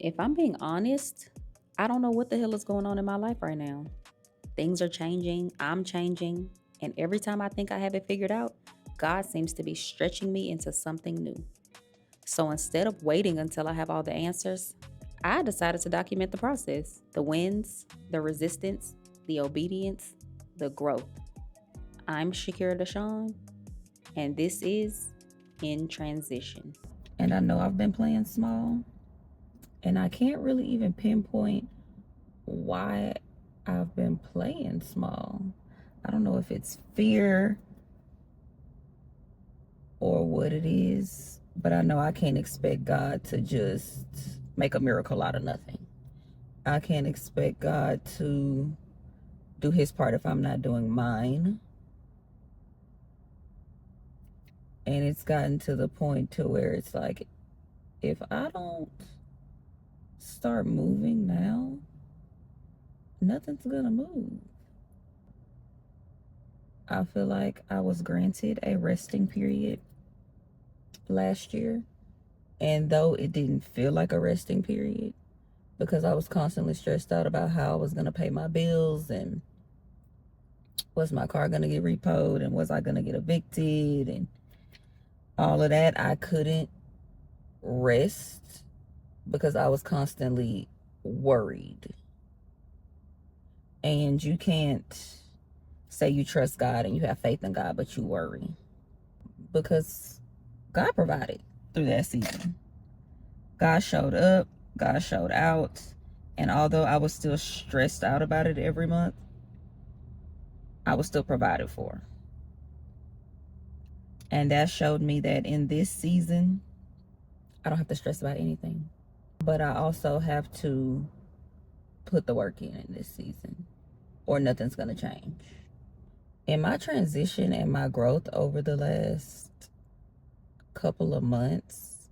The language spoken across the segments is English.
If I'm being honest, I don't know what the hell is going on in my life right now. Things are changing, I'm changing, and every time I think I have it figured out, God seems to be stretching me into something new. So instead of waiting until I have all the answers, I decided to document the process, the wins, the resistance, the obedience, the growth. I'm Shakira Deshawn, and this is In Transition. And I know I've been playing small, and I can't really even pinpoint why I've been playing small. I don't know if it's fear or what it is, but I know I can't expect God to just make a miracle out of nothing. I can't expect God to do his part if I'm not doing mine. And it's gotten to the point to where it's like, if I don't start moving now, nothing's gonna move. I feel like I was granted a resting period last year, and though it didn't feel like a resting period because I was constantly stressed out about how I was going to pay my bills and was my car going to get repoed and was I going to get evicted and all of that, I couldn't rest because I was constantly worried. And you can't say you trust God and you have faith in God, but you worry because God provided through that season. God showed up, God showed out, and although I was still stressed out about it every month, I was still provided for. And that showed me that in this season, I don't have to stress about anything. But I also have to put the work in this season, or nothing's going to change. In my transition and my growth over the last couple of months,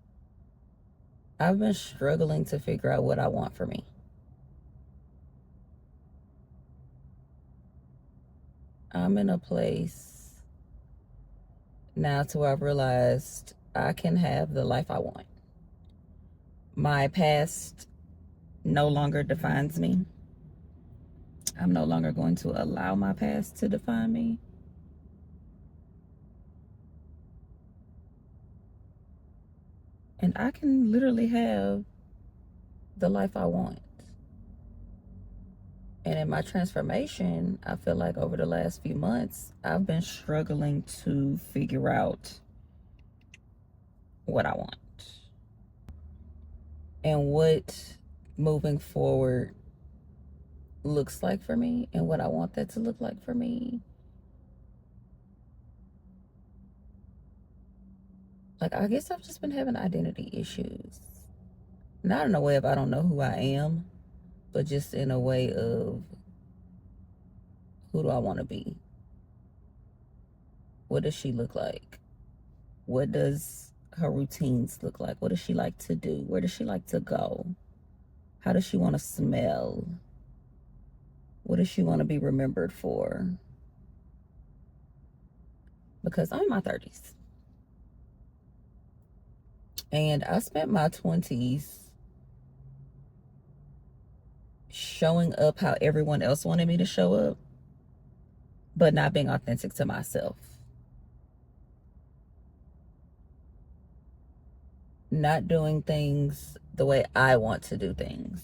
I've been struggling to figure out what I want for me. I'm in a place now to where I've realized I can have the life I want. My past no longer defines me. I'm no longer going to allow my past to define me. And I can literally have the life I want. And in my transformation, I feel like over the last few months, I've been struggling to figure out what I want and what moving forward looks like for me and what I want that to look like for me. Like, I guess I've just been having identity issues. Not in a way of I don't know who I am, but just in a way of who do I want to be? What does she look like? What does her routines look like? What does she like to do? Where does she like to go? How does she want to smell? What does she want to be remembered for? Because I'm in my 30s. And I spent my 20s showing up how everyone else wanted me to show up, but not being authentic to myself. Not doing things the way I want to do things.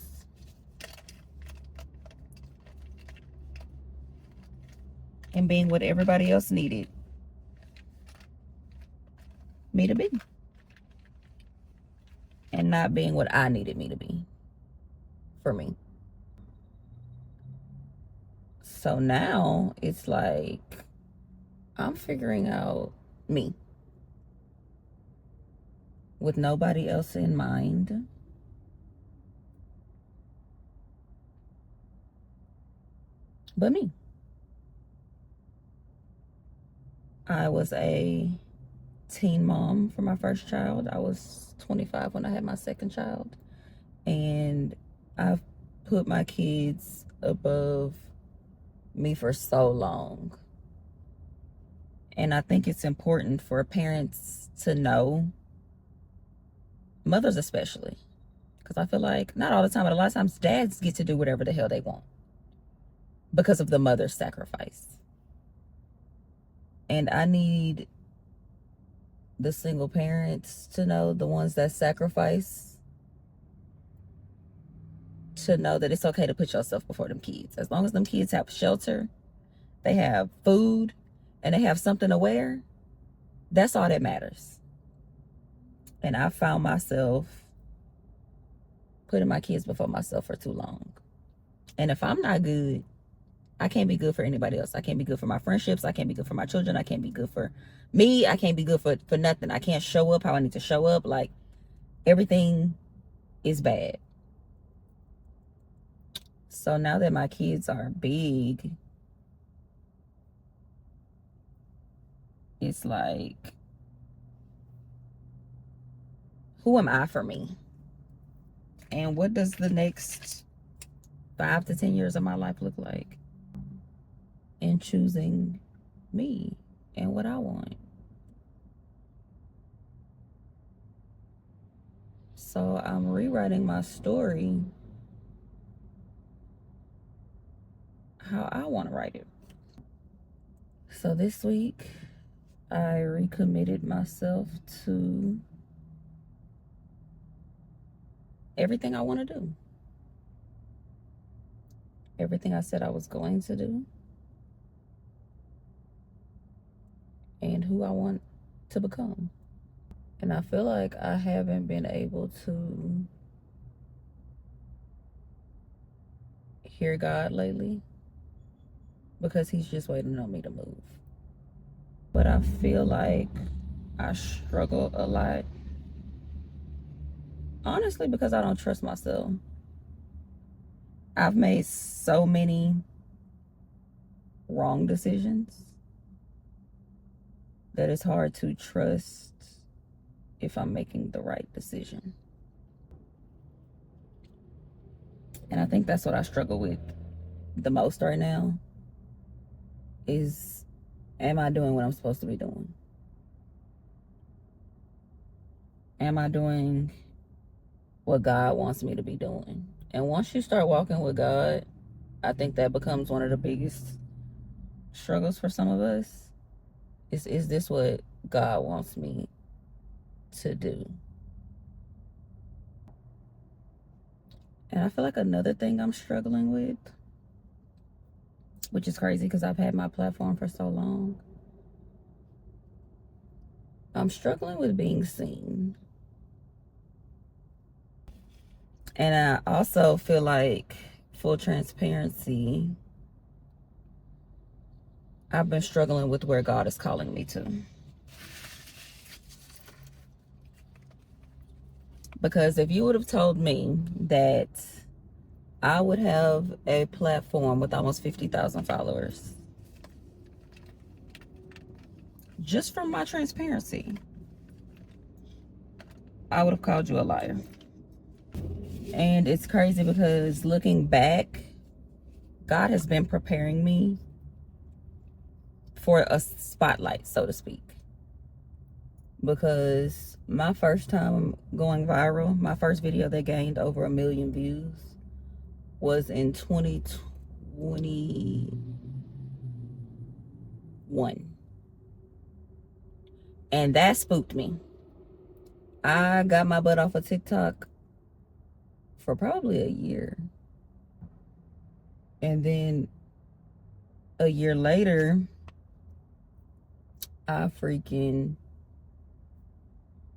And being what everybody else needed me to be. And not being what I needed me to be for me. So now it's like I'm figuring out me with nobody else in mind. But me. I was a teen mom for my first child. I was 25 when I had my second child. And I've put my kids above me for so long. And I think it's important for parents to know, mothers especially, Because I feel like, not all the time, but a lot of times dads get to do whatever the hell they want because of the mother's sacrifice. And I need the single parents to know, the ones that sacrifice, to know that it's okay to put yourself before them kids. As long as them kids have shelter, they have food, and they have something to wear, that's all that matters. And I found myself putting my kids before myself for too long. And if I'm not good, I can't be good for anybody else. I can't be good for my friendships. I can't be good for my children. I can't be good for me. I can't be good for nothing. I can't show up how I need to show up. Like, everything is bad. So now that my kids are big, it's like, who am I for me? And what does the next 5 to 10 years of my life look like? And choosing me and what I want. So I'm rewriting my story how I want to write it. So this week, I recommitted myself to everything I want to do. Everything I said I was going to do. And who I want to become. And I feel like I haven't been able to hear God lately because he's just waiting on me to move. But I feel like I struggle a lot. Honestly, because I don't trust myself. I've made so many wrong decisions that it's hard to trust if I'm making the right decision. And I think that's what I struggle with the most right now is, am I doing what I'm supposed to be doing? Am I doing what God wants me to be doing? And once you start walking with God, I think that becomes one of the biggest struggles for some of us. Is this what God wants me to do? And I feel like another thing I'm struggling with, which is crazy because I've had my platform for so long, I'm struggling with being seen. And I also feel like, full transparency, I've been struggling with where God is calling me to. Because if you would have told me that I would have a platform with almost 50,000 followers, just from my transparency, I would have called you a liar. And it's crazy because looking back, God has been preparing me for a spotlight, so to speak. Because my first time going viral, my first video that gained over 1 million views was in 2021. And that spooked me. I got my butt off of TikTok for probably a year. And then a year later, I freaking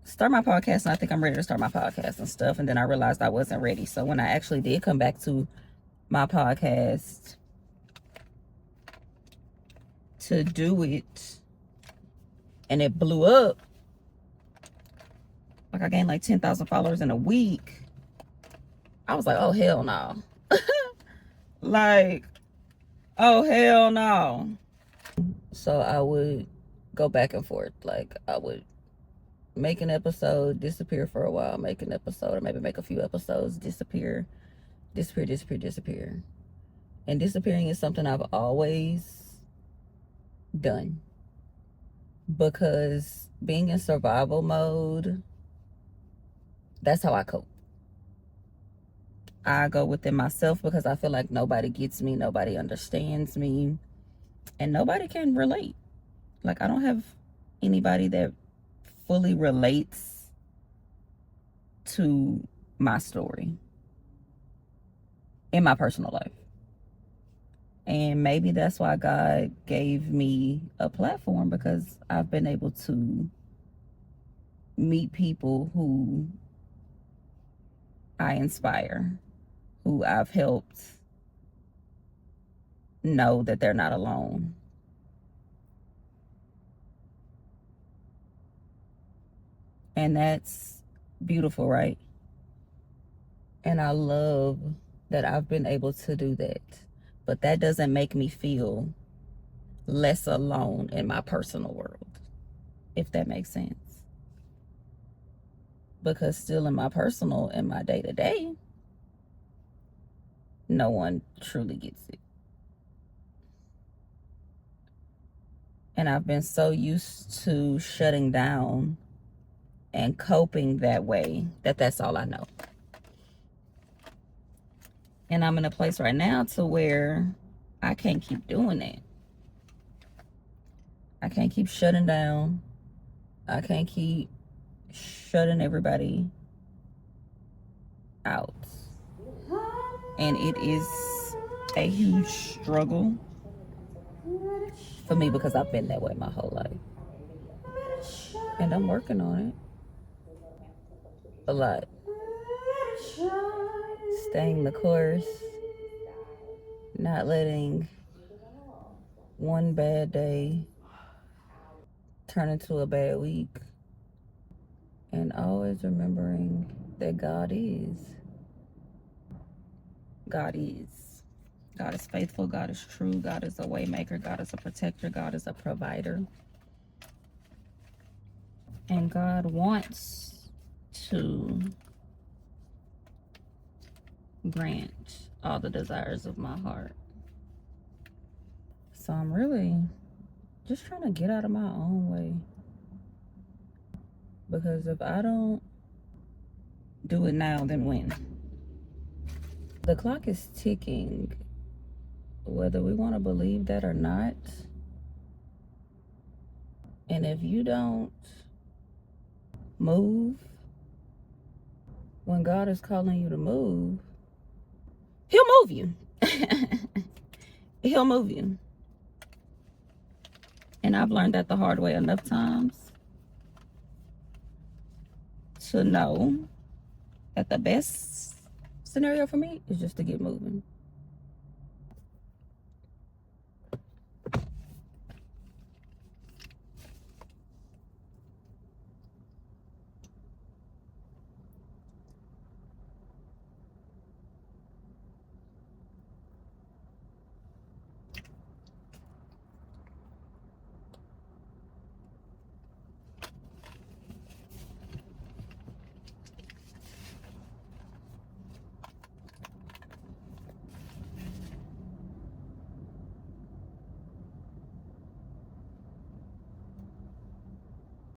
start my podcast, and I think I'm ready to start my podcast and stuff. And then I realized I wasn't ready. So when I actually did come back to my podcast to do it, and it blew up, like I gained like 10,000 followers in a week, I was like, oh hell no. Like, oh hell no. So I would go back and forth. Like, I would make an episode, disappear for a while, make an episode, or maybe make a few episodes, disappear. And disappearing is something I've always done, because being in survival mode, that's how I cope. I go within myself because I feel like nobody gets me, nobody understands me, and nobody can relate. Like, I don't have anybody that fully relates to my story in my personal life. And maybe that's why God gave me a platform, because I've been able to meet people who I inspire, who I've helped know that they're not alone. And that's beautiful, right? And I love that I've been able to do that. But that doesn't make me feel less alone in my personal world, if that makes sense. Because still in my personal, in my day to day, no one truly gets it. And I've been so used to shutting down and coping that way that that's all I know. And I'm in a place right now to where I can't keep doing that. I can't keep shutting down. I can't keep shutting everybody out. And it is a huge struggle for me because I've been that way my whole life. And I'm working on it a lot. Staying the course, not letting one bad day turn into a bad week, and always remembering that God is. God is. God is faithful. God is true. God is a way maker. God is a protector. God is a provider. And God wants to grant all the desires of my heart. So I'm really just trying to get out of my own way. Because if I don't do it now, then when? The clock is ticking, whether we want to believe that or not. And if you don't move when God is calling you to move, He'll move you. He'll move you. And I've learned that the hard way enough times to know that the best scenario for me is just to get moving.